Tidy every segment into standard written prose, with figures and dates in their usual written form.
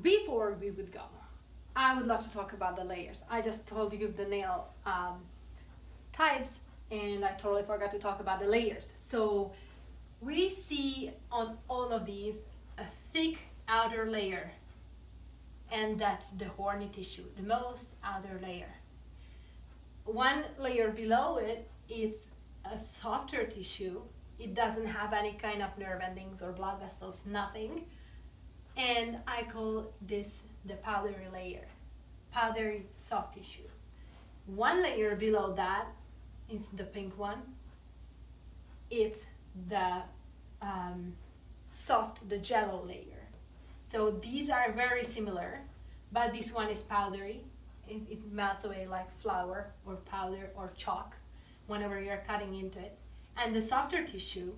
before we would go, I would love to talk about the layers. I just told you the nail types, and I totally forgot to talk about the layers. So we see on all of these a thick outer layer, and that's the horny tissue, the most outer layer. One layer below it, it's a softer tissue. It doesn't have any kind of nerve endings or blood vessels, nothing. And I call this the powdery layer, powdery soft tissue. One layer below that is the pink one. It's the soft, the jello layer. So these are very similar, but this one is powdery. It melts away like flour or powder or chalk whenever you're cutting into it. And the softer tissue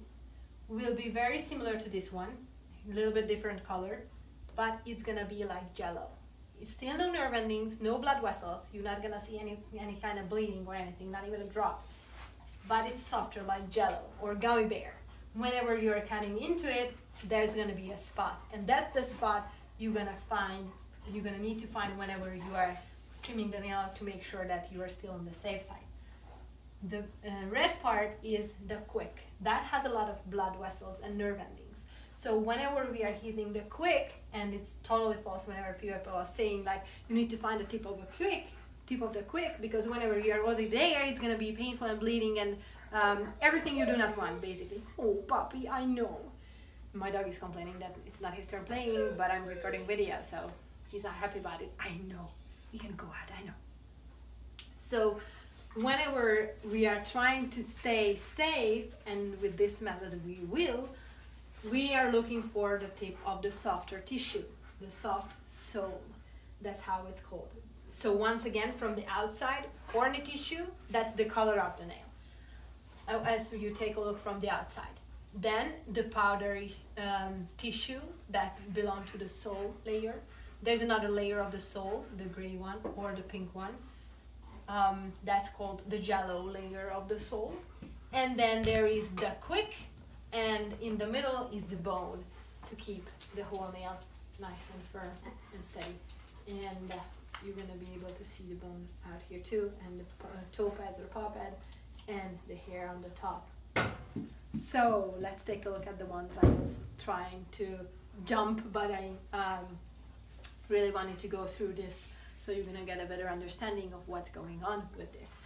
will be very similar to this one, a little bit different color, but it's gonna be like jello. It's still no nerve endings, no blood vessels. You're not gonna see any kind of bleeding or anything, not even a drop. But it's softer like jello or gummy bear. Whenever you're cutting into it, there's gonna be a spot, and that's the spot you're gonna need to find whenever you are trimming the nail to make sure that you are still on the safe side. The red part is the quick. That has a lot of blood vessels and nerve endings. So whenever we are hitting the quick, and it's totally false whenever people are saying like you need to find the tip of the quick, because whenever you're already there, it's gonna be painful and bleeding and everything you do not want, basically. Oh, puppy, I know. My dog is complaining that it's not his turn playing, but I'm recording video, so he's not happy about it. I know. We can go out, I know. So whenever we are trying to stay safe, and with this method we are looking for the tip of the softer tissue, the soft sole. That's how it's called. So once again, from the outside, horny tissue, that's the color of the nail. As you take a look from the outside. Then the powdery tissue that belong to the sole layer. There's another layer of the sole, the gray one or the pink one. That's called the jello layer of the sole. And then there is the quick, and in the middle is the bone to keep the whole nail nice and firm and steady. And you're gonna be able to see the bone out here too, and the toe pads or paw pad, and the hair on the top. So let's take a look at the ones I was trying to jump, but I really wanted to go through this so you're gonna get a better understanding of what's going on with this.